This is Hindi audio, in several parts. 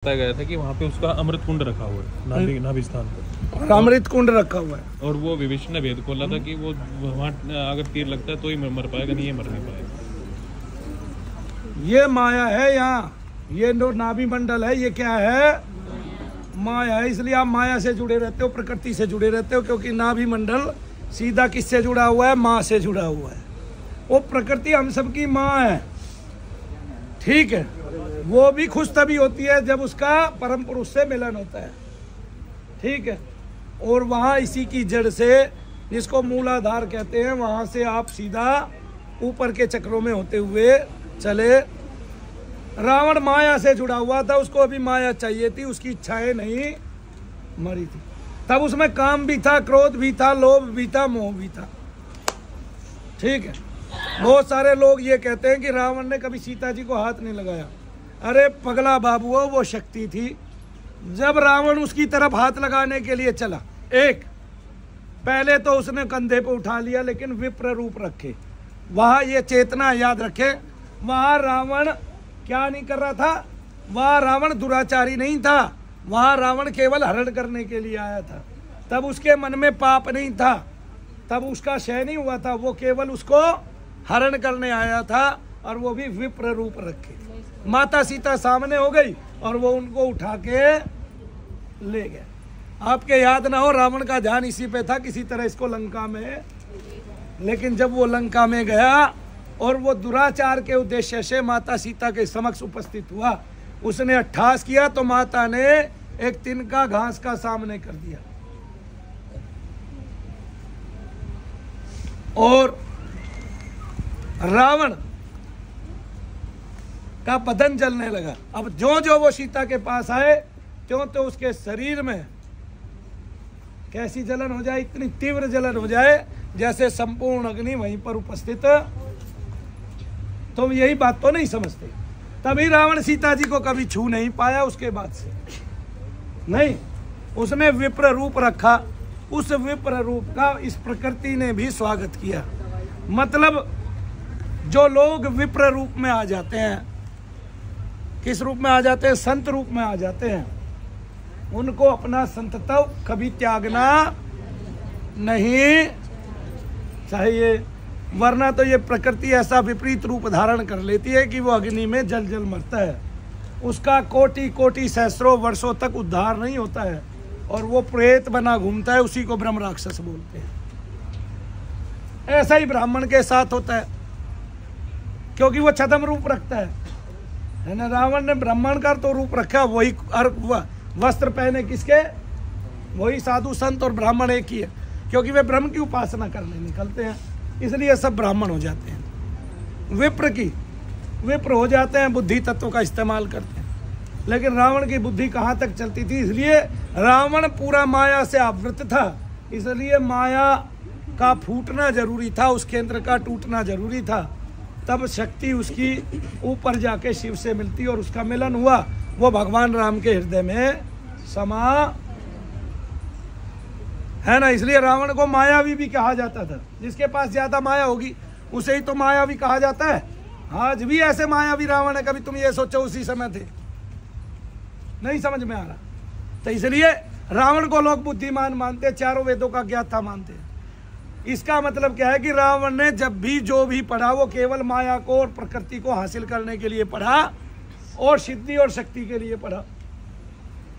बताया गया था कि वहाँ पे उसका अमृत कुंड रखा हुआ है नाभि स्थान पर, और अमृत कुंड रखा हुआ है। और वो विभीषण ने भेद खोला था कि वो वहाँ अगर तीर लगता है तो ही मर पाएगा, नहीं ये मर नहीं पाएगा। ये माया है यहाँ, ये जो नाभि मंडल है ये क्या है? माया है। इसलिए आप माया से जुड़े रहते हो, प्रकृति से जुड़े रहते हो, क्योंकि नाभि मंडल सीधा किससे जुड़ा हुआ है? माँ से जुड़ा हुआ है। वो प्रकृति हम सबकी माँ है, ठीक है। वो भी खुश तभी होती है जब उसका परम पुरुष से मिलन होता है, ठीक है। और वहाँ इसी की जड़ से, जिसको मूलाधार कहते हैं, वहाँ से आप सीधा ऊपर के चक्रों में होते हुए चले। रावण माया से जुड़ा हुआ था, उसको अभी माया चाहिए थी, उसकी इच्छाएं नहीं मरी थी। तब उसमें काम भी था, क्रोध भी था, लोभ भी था, मोह भी था, ठीक है। बहुत सारे लोग ये कहते हैं कि रावण ने कभी सीता जी को हाथ नहीं लगाया। अरे पगला बाबू, वो शक्ति थी। जब रावण उसकी तरफ हाथ लगाने के लिए चला, एक पहले तो उसने कंधे पे उठा लिया, लेकिन विप्र रूप रखे। वहां ये चेतना याद रखे, वहां रावण क्या नहीं कर रहा था? वहां रावण दुराचारी नहीं था, वहां रावण केवल हरण करने के लिए आया था। तब उसके मन में पाप नहीं था, तब उसका क्षय नहीं हुआ था, वो केवल उसको हरण करने आया था, और वो भी विप्र रूप रखे। माता सीता सामने हो गई और वो उनको उठा के ले गए। आपके याद ना हो, रावण का ध्यान इसी पे था, किसी तरह इसको लंका में। लेकिन जब वो लंका में गया और वो दुराचार के उद्देश्य से माता सीता के समक्ष उपस्थित हुआ, उसने अट्ठास किया तो माता ने एक तिनका घास का सामने कर दिया और रावण का बदन जलने लगा। अब जो जो वो सीता के पास आए, त्यों तो उसके शरीर में कैसी जलन हो जाए, इतनी तीव्र जलन हो जाए जैसे संपूर्ण अग्नि वहीं पर उपस्थित। तो यही बात तो नहीं समझते। तभी रावण सीता जी को कभी छू नहीं पाया उसके बाद से, नहीं। उसने विप्र रूप रखा, उस विप्र रूप का इस प्रकृति ने भी स्वागत किया। मतलब जो लोग विप्र रूप में आ जाते हैं, किस रूप में आ जाते हैं? संत रूप में आ जाते हैं। उनको अपना संतत्व कभी त्यागना नहीं चाहिए, वरना तो ये प्रकृति ऐसा विपरीत रूप धारण कर लेती है कि वो अग्नि में जल जल मरता है। उसका कोटि कोटि सहस्रों वर्षों तक उद्धार नहीं होता है, और वो प्रेत बना घूमता है। उसी को ब्रह्म राक्षस बोलते हैं। ऐसा ही ब्राह्मण के साथ होता है, क्योंकि वो छद्म रूप रखता है ना। रावण ने ब्राह्मण का तो रूप रखा, वही वस्त्र पहने किसके? वही साधु संत और ब्राह्मण एक ही है, क्योंकि वे ब्रह्म की उपासना करने निकलते हैं, इसलिए सब ब्राह्मण हो जाते हैं। विप्र हो जाते हैं, बुद्धि तत्व का इस्तेमाल करते हैं। लेकिन रावण की बुद्धि कहाँ तक चलती थी? इसलिए रावण पूरा माया से आवृत था, इसलिए माया का फूटना जरूरी था, उस केंद्र का टूटना जरूरी था। तब शक्ति उसकी ऊपर जाके शिव से मिलती और उसका मिलन हुआ। वो भगवान राम के हृदय में समा है ना। इसलिए रावण को मायावी भी कहा जाता था। जिसके पास ज्यादा माया होगी उसे ही तो मायावी कहा जाता है। आज भी ऐसे मायावी रावण है, कभी तुम ये सोचो उसी समय थे, नहीं समझ में आ रहा। तो इसलिए रावण को लोग बुद्धिमान मानते, चारों वेदों का ज्ञाता मानते हैं। इसका मतलब क्या है कि रावण ने जब भी जो भी पढ़ा वो केवल माया को और प्रकृति को हासिल करने के लिए पढ़ा, और सिद्धि और शक्ति के लिए पढ़ा,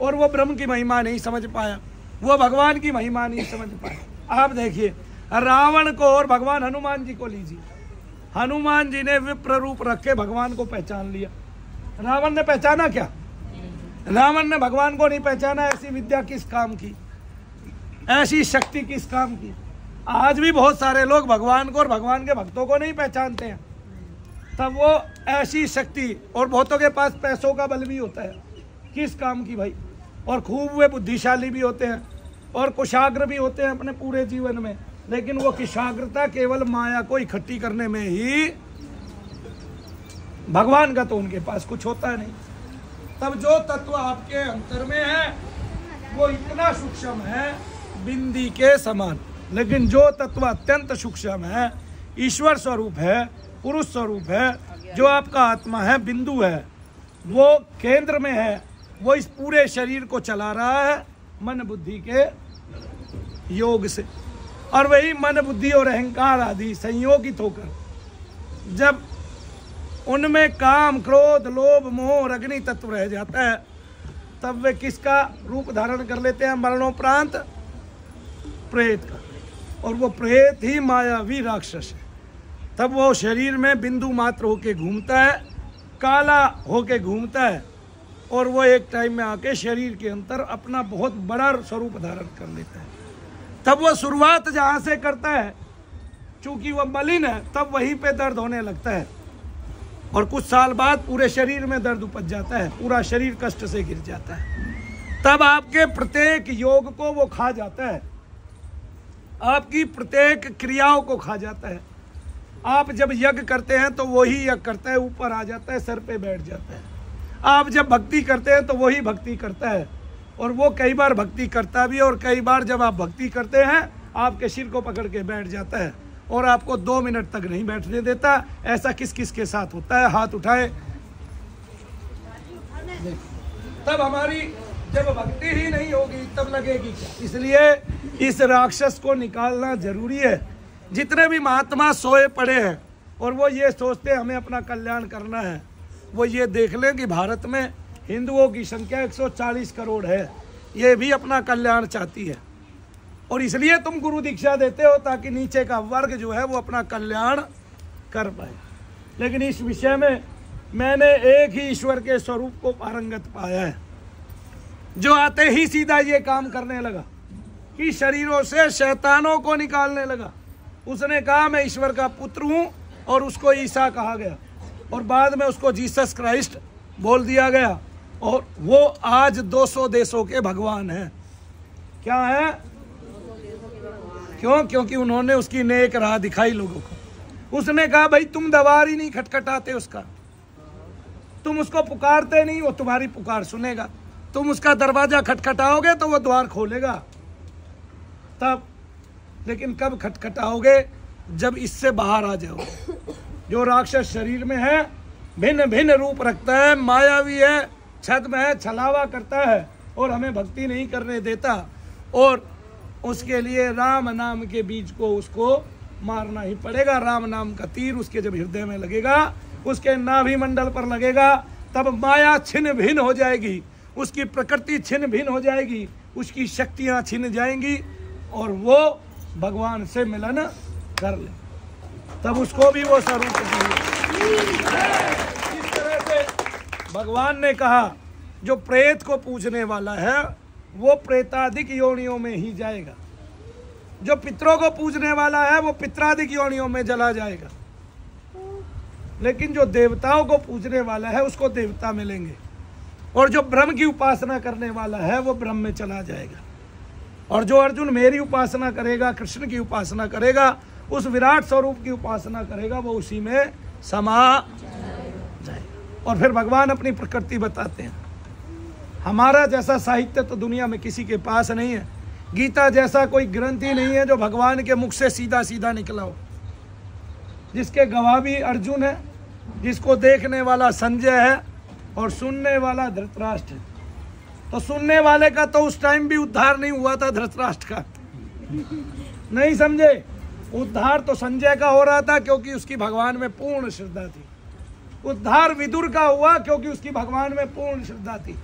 और वो ब्रह्म की महिमा नहीं समझ पाया, वो भगवान की महिमा नहीं समझ पाया। आप देखिए रावण को और भगवान हनुमान जी को लीजिए। हनुमान जी ने विप्र रूप रख के भगवान को पहचान लिया। रावण ने पहचाना क्या? रावण ने भगवान को नहीं पहचाना। ऐसी विद्या किस काम की, ऐसी शक्ति किस काम की? आज भी बहुत सारे लोग भगवान को और भगवान के भक्तों को नहीं पहचानते हैं। तब वो ऐसी शक्ति, और बहुतों के पास पैसों का बल भी होता है, किस काम की भाई? और खूब वे बुद्धिशाली भी होते हैं और कुशाग्र भी होते हैं अपने पूरे जीवन में, लेकिन वो कुशाग्रता केवल माया को इकट्ठी करने में ही, भगवान का तो उनके पास कुछ होता नहीं। तब जो तत्व आपके अंतर में है वो इतना सूक्ष्म है बिंदी के समान, लेकिन जो तत्व अत्यंत सूक्ष्म है, ईश्वर स्वरूप है, पुरुष स्वरूप है, जो आपका आत्मा है, बिंदु है, वो केंद्र में है, वो इस पूरे शरीर को चला रहा है मन बुद्धि के योग से। और वही मन बुद्धि और अहंकार आदि संयोगित होकर जब उनमें काम क्रोध लोभ मोह और अग्नि तत्व रह जाता है, तब वे किसका रूप धारण कर लेते हैं मरणोपरांत? प्रेत का। और वो प्रेत ही मायावी राक्षस है। तब वो शरीर में बिंदु मात्र होके घूमता है, काला होके घूमता है, और वो एक टाइम में आके शरीर के अंदर अपना बहुत बड़ा स्वरूप धारण कर लेता है। तब वो शुरुआत जहाँ से करता है, चूंकि वह मलिन है, तब वहीं पे दर्द होने लगता है, और कुछ साल बाद पूरे शरीर में दर्द उपज जाता है, पूरा शरीर कष्ट से गिर जाता है। तब आपके प्रत्येक योग को वो खा जाता है, आपकी प्रत्येक क्रियाओं को खा जाता है। आप जब यज्ञ करते हैं तो वही यज्ञ करता है, ऊपर आ जाता है, सर पे बैठ जाता है। आप जब भक्ति करते हैं तो वही भक्ति करता है, और वो कई बार भक्ति करता भी है, और कई बार जब आप भक्ति करते हैं आपके सिर को पकड़ के बैठ जाता है, और आपको 2 मिनट तक नहीं बैठने देता। ऐसा किस किस के साथ होता है? हाथ उठाए। तब हमारी जब भक्ति ही नहीं होगी तब लगेगी क्या? इसलिए इस राक्षस को निकालना जरूरी है। जितने भी महात्मा सोए पड़े हैं और वो ये सोचते हैं हमें अपना कल्याण करना है, वो ये देख लें कि भारत में हिंदुओं की संख्या 140 करोड़ है, ये भी अपना कल्याण चाहती है। और इसलिए तुम गुरु दीक्षा देते हो ताकि नीचे का वर्ग जो है वो अपना कल्याण कर पाए। लेकिन इस विषय में मैंने एक ही ईश्वर के स्वरूप को पारंगत पाया है, जो आते ही सीधा ये काम करने लगा कि शरीरों से शैतानों को निकालने लगा। उसने कहा मैं ईश्वर का पुत्र हूँ, और उसको ईसा कहा गया, और बाद में उसको जीसस क्राइस्ट बोल दिया गया, और वो आज 200 देशों के भगवान हैं। क्या है? क्यों? क्योंकि उन्होंने उसकी नेक राह दिखाई लोगों को। उसने कहा भाई तुम दवार ही नहीं खटखटाते उसका, तुम उसको पुकारते नहीं, वो तुम्हारी पुकार सुनेगा। तुम उसका दरवाजा खटखटाओगे तो वो द्वार खोलेगा तब। लेकिन कब खटखटाओगे? जब इससे बाहर आ जाओगे। जो राक्षस शरीर में है, भिन्न भिन्न रूप रखता है, मायावी है, छद में है, छलावा करता है, और हमें भक्ति नहीं करने देता, और उसके लिए राम नाम के बीज को उसको मारना ही पड़ेगा। राम नाम का तीर उसके जब हृदय में लगेगा, उसके नाभि मंडल पर लगेगा, तब माया छिन्न भिन्न हो जाएगी, उसकी प्रकृति छिन्न भिन्न हो जाएगी, उसकी शक्तियां छिन जाएंगी, और वो भगवान से मिलन कर ले। तब उसको भी वो स्वरूप चाहिए। इस तरह से भगवान ने कहा जो प्रेत को पूजने वाला है वो प्रेताधिक योनियों में ही जाएगा, जो पितरों को पूजने वाला है वो पितराधिक योनियों में चला जाएगा, लेकिन जो देवताओं को पूजने वाला है उसको देवता मिलेंगे, और जो ब्रह्म की उपासना करने वाला है वो ब्रह्म में चला जाएगा। और जो अर्जुन मेरी उपासना करेगा, कृष्ण की उपासना करेगा, उस विराट स्वरूप की उपासना करेगा, वो उसी में समा जाएगा। और फिर भगवान अपनी प्रकृति बताते हैं। हमारा जैसा साहित्य तो दुनिया में किसी के पास नहीं है। गीता जैसा कोई ग्रंथ ही नहीं है जो भगवान के मुख से सीधा सीधा निकला हो, जिसके गवाह भी अर्जुन है, जिसको देखने वाला संजय है और सुनने वाला धृतराष्ट्र है। तो सुनने वाले का तो उस टाइम भी उद्धार नहीं हुआ था धृतराष्ट्र का, नहीं समझे? उद्धार तो संजय का हो रहा था क्योंकि उसकी भगवान में पूर्ण श्रद्धा थी। उद्धार विदुर का हुआ क्योंकि उसकी भगवान में पूर्ण श्रद्धा थी।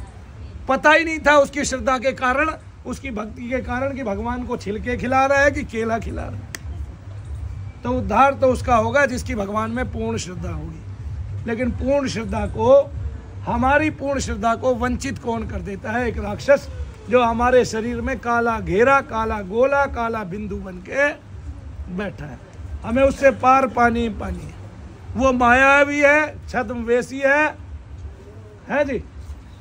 पता ही नहीं था उसकी श्रद्धा के कारण, उसकी भक्ति के कारण कि भगवान को छिलके खिला रहा है कि केला खिला रहा है। तो उद्धार तो उसका होगा जिसकी भगवान में पूर्ण श्रद्धा होगी। लेकिन पूर्ण श्रद्धा को, हमारी पूर्ण श्रद्धा को वंचित कौन कर देता है? एक राक्षस जो हमारे शरीर में काला घेरा, काला गोला, काला बिंदु बन के बैठा है। हमें उससे पार पानी पानी है। वो मायावी है, छद्मवेशी है जी।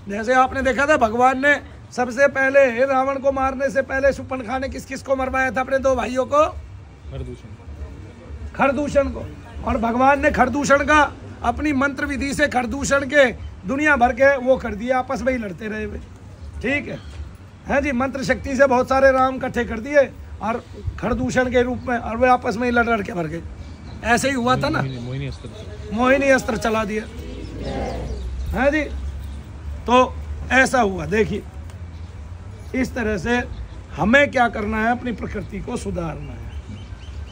जैसे आपने देखा था भगवान ने सबसे पहले रावण को मारने से पहले शूर्पणखा ने किस किस को मरवाया था? अपने 2 भाइयों को, खरदूषण को। और भगवान ने खरदूषण का अपनी मंत्र विधि से खरदूषण के दुनिया भर के वो कर दिया, आपस में ही लड़ते रहे वे। ठीक है जी, मंत्र शक्ति से बहुत सारे राम इकट्ठे कर दिए और खरदूषण के रूप में, और वे आपस में ही लड़ के भर गए। ऐसे ही हुआ था ना, मोहिनी अस्त्र चला दिया है जी। तो ऐसा हुआ। देखिए इस तरह से हमें क्या करना है, अपनी प्रकृति को सुधारना है,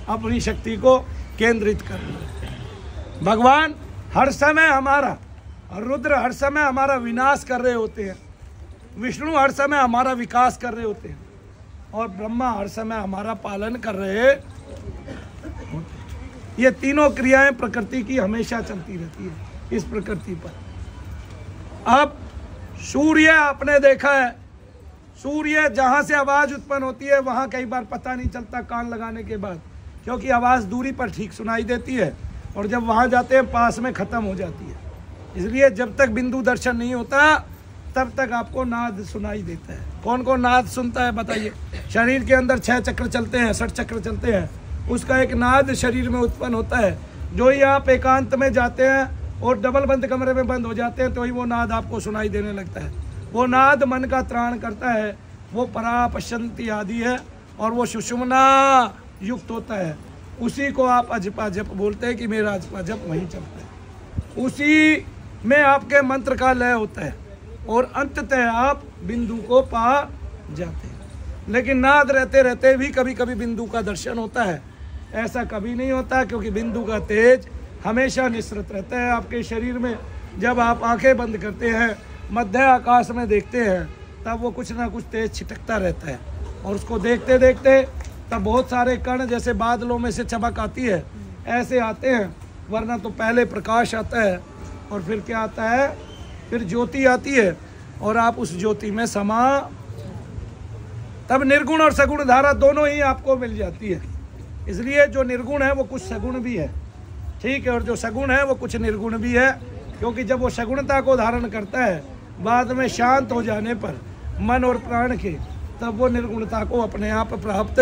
अपनी शक्ति को केंद्रित करना है। भगवान हर समय हमारा, रुद्र हर समय हमारा विनाश कर रहे होते हैं, विष्णु हर समय हमारा विकास कर रहे होते हैं, और ब्रह्मा हर समय हमारा पालन कर रहे होते। ये तीनों क्रियाएं प्रकृति की हमेशा चलती रहती है इस प्रकृति पर। अब सूर्य आपने देखा है, सूर्य जहाँ से आवाज़ उत्पन्न होती है वहाँ कई बार पता नहीं चलता कान लगाने के बाद, क्योंकि आवाज़ दूरी पर ठीक सुनाई देती है, और जब वहाँ जाते हैं पास में ख़त्म हो जाती है। इसलिए जब तक बिंदु दर्शन नहीं होता तब तक आपको नाद सुनाई देता है। कौन कौन नाद सुनता है बताइए? शरीर के अंदर 6 चक्र चलते हैं, 6 चक्र चलते हैं, उसका एक नाद शरीर में उत्पन्न होता है। जो ही आप एकांत में जाते हैं और डबल बंद कमरे में बंद हो जाते हैं तो ही वो नाद आपको सुनाई देने लगता है। वो नाद मन का त्राण करता है, वो परा पश्यंती आदि है, और वो सुषुम्ना युक्त होता है। उसी को आप अजपा जप बोलते हैं कि मेरा अजपा जप वहीं चलता है। उसी में आपके मंत्र का लय होता है और अंततः आप बिंदु को पा जाते हैं। लेकिन नाद रहते रहते भी कभी कभी बिंदु का दर्शन होता है, ऐसा कभी नहीं होता, क्योंकि बिंदु का तेज हमेशा निसृत रहता है आपके शरीर में। जब आप आंखें बंद करते हैं, मध्य आकाश में देखते हैं, तब वो कुछ ना कुछ तेज छिटकता रहता है, और उसको देखते देखते तब बहुत सारे कण जैसे बादलों में से चमक आती है ऐसे आते हैं। वरना तो पहले प्रकाश आता है और फिर क्या आता है, फिर ज्योति आती है, और आप उस ज्योति में समा, तब निर्गुण और सगुण धारा दोनों ही आपको मिल जाती है। इसलिए जो निर्गुण है वो कुछ सगुण भी है, ठीक है, और जो सगुण है वो कुछ निर्गुण भी है, क्योंकि जब वो सगुणता को धारण करता है बाद में शांत हो जाने पर मन और प्राण के, तब वो निर्गुणता को अपने आप प्राप्त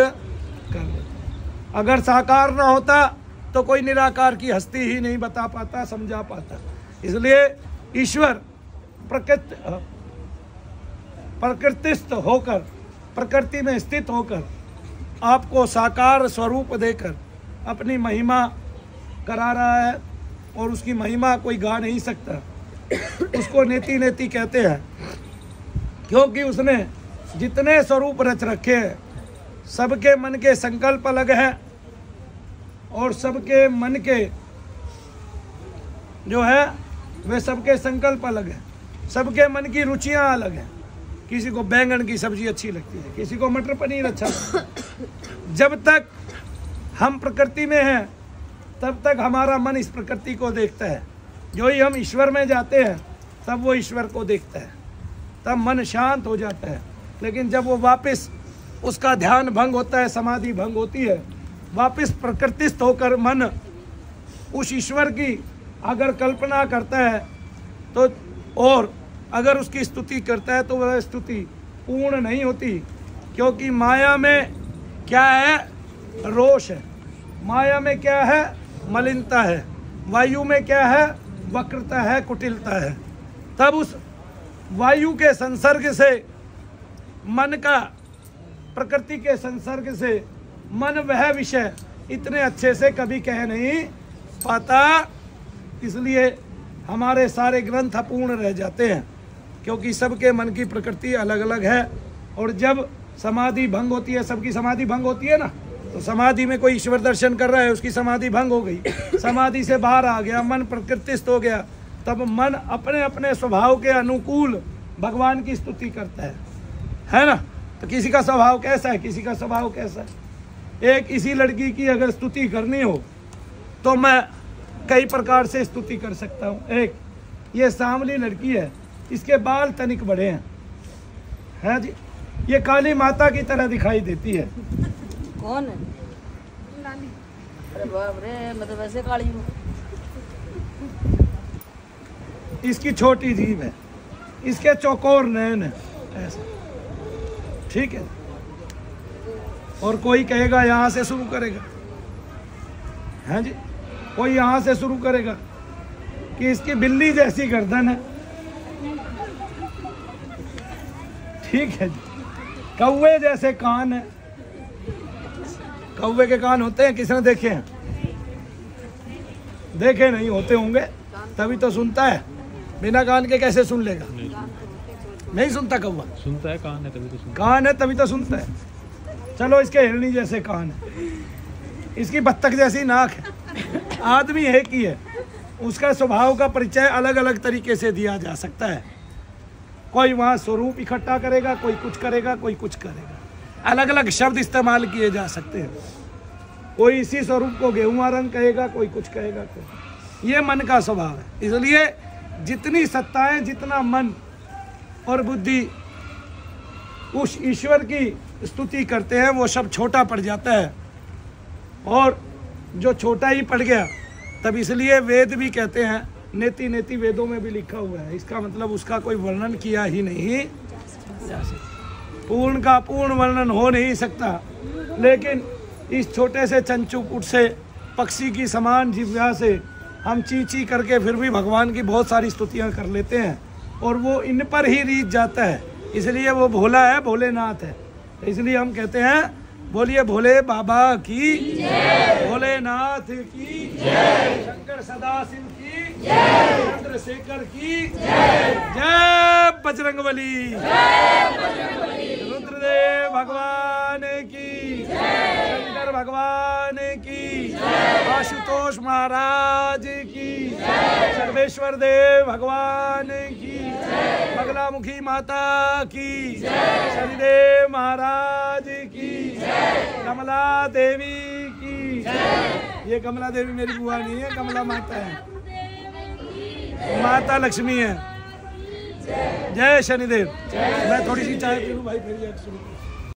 कर लेता। अगर साकार ना होता तो कोई निराकार की हस्ती ही नहीं बता पाता, समझा पाता। इसलिए ईश्वर प्रकृतिस्थ होकर, प्रकृति में स्थित होकर आपको साकार स्वरूप देकर अपनी महिमा करा रहा है, और उसकी महिमा कोई गा नहीं सकता। उसको नेति नेति कहते हैं, क्योंकि उसने जितने स्वरूप रच रखे हैं सबके मन के संकल्प अलग हैं, और सबके मन के जो है वे सबके संकल्प अलग हैं, सबके मन की रुचियां अलग हैं। किसी को बैंगन की सब्जी अच्छी लगती है, किसी को मटर पनीर अच्छा लगता है। जब तक हम प्रकृति में हैं तब तक हमारा मन इस प्रकृति को देखता है। जो ही हम ईश्वर में जाते हैं तब वो ईश्वर को देखता है, तब मन शांत हो जाता है। लेकिन जब वो वापस उसका ध्यान भंग होता है, समाधि भंग होती है, वापस प्रकृतिस्थ होकर मन उस ईश्वर की अगर कल्पना करता है तो, और अगर उसकी स्तुति करता है तो वह स्तुति पूर्ण नहीं होती, क्योंकि माया में क्या है, रोष है, माया में क्या है, मलिनता है, वायु में क्या है, वक्रता है, कुटिलता है। तब उस वायु के संसर्ग से मन का, प्रकृति के संसर्ग से मन वह विषय इतने अच्छे से कभी कह नहीं पाता। इसलिए हमारे सारे ग्रंथ अपूर्ण रह जाते हैं, क्योंकि सबके मन की प्रकृति अलग अलग है। और जब समाधि भंग होती है, सबकी समाधि भंग होती है ना, तो समाधि में कोई ईश्वर दर्शन कर रहा है, उसकी समाधि भंग हो गई, समाधि से बाहर आ गया, मन प्रकृतिस्थ हो गया, तब मन अपने अपने स्वभाव के अनुकूल भगवान की स्तुति करता है ना। तो किसी का स्वभाव कैसा है, किसी का स्वभाव कैसा है। एक इसी लड़की की अगर स्तुति करनी हो तो मैं कई प्रकार से स्तुति कर सकता हूँ। एक, ये सांवली लड़की है, इसके बाल तनिक बड़े हैं जी, ये काली माता की तरह दिखाई देती है। कौन है? अरे बाप रे, मैं तो वैसे काली हूँ। इसकी छोटी जीभ है, इसके चौकोर नैन है, ऐसा, ठीक है। और कोई कहेगा यहाँ से शुरू करेगा, हैं जी, कोई यहाँ से शुरू करेगा कि इसकी बिल्ली जैसी गर्दन है, ठीक है जी। कौवे जैसे कान है, कौवे के कान होते हैं, किसने देखे हैं? देखे नहीं होते होंगे, तभी तो सुनता है, बिना कान के कैसे सुन लेगा? नहीं सुनता कौवा? सुनता है, कान है तभी तो सुनता कान है तभी तो सुनता है। चलो इसके हिरनी जैसे कान है, इसकी बत्तख जैसी नाक है। आदमी एक ही है, उसका स्वभाव का परिचय अलग अलग तरीके से दिया जा सकता है। कोई वहाँ स्वरूप इकट्ठा करेगा, कोई कुछ करेगा, कोई कुछ करेगा। अलग अलग शब्द इस्तेमाल किए जा सकते हैं। कोई इसी स्वरूप को गेहुआ रंग कहेगा, कोई कुछ कहेगा, कोई। ये मन का स्वभाव है। इसलिए जितनी सत्ताएं, जितना मन और बुद्धि उस ईश्वर की स्तुति करते हैं, वो सब छोटा पड़ जाता है। और जो छोटा ही पड़ गया, तब इसलिए वेद भी कहते हैं, नेति नेति वेदों में भी लिखा हुआ है। इसका मतलब उसका कोई वर्णन किया ही नहीं जा सकता, पूर्ण का पूर्ण वर्णन हो नहीं सकता। लेकिन इस छोटे से चंचुपुट से पक्षी की समान जिह्वा से हम ची ची करके फिर भी भगवान की बहुत सारी स्तुतियां कर लेते हैं, और वो इन पर ही रीझ जाता है। इसलिए वो भोला है, भोलेनाथ है। इसलिए हम कहते हैं, बोलिए भोले बाबा की जय, भोलेनाथ की जय, शंकर सदाशिव की जय, चंद्रशेखर की जय, जय बजरंगबली, रुद्रदेव भगवान की जय, शंकर भगवान की जय, आशुतोष महाराज की जय, सर्वेश्वर देव भगवान की जय, बगलामुखी माता की जय, शनिदेव महाराज की जय, कमला देवी की जय। ये कमला देवी मेरी बुआ नहीं है, कमला माता है, माता लक्ष्मी है। जय शनिदेव। मैं थोड़ी सी चाय पी लूं भाई, फिर ये शुरू करो।